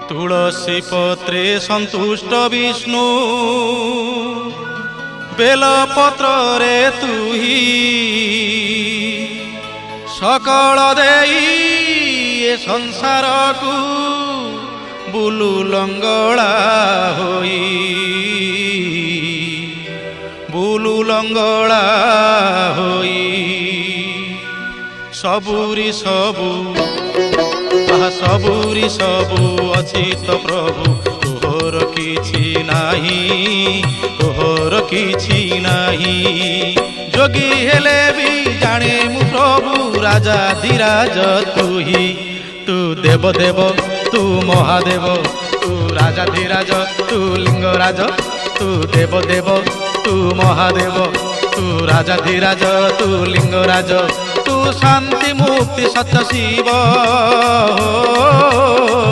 तुलसी पत्रे सन्तुष्ट विष्णु बेलपत्र रे तुही सकल देई ए संसार को बुलु लंगड़ा होई बुलु लंगड़ा होई सबुरी सबु सबुरी सबु अछि तो प्रभु तोहर किछि नाही तोहर किछि नाही जोगी हेले भी जाने मु प्रभु राजा धीराज तुही तू देव देव तू महादेव तू राजा धीराज तू लिंगराज तू देव देव तू महादेव तू राजा धीराज तू लिंगराज तू शांति मुक्ति सत्य शिव।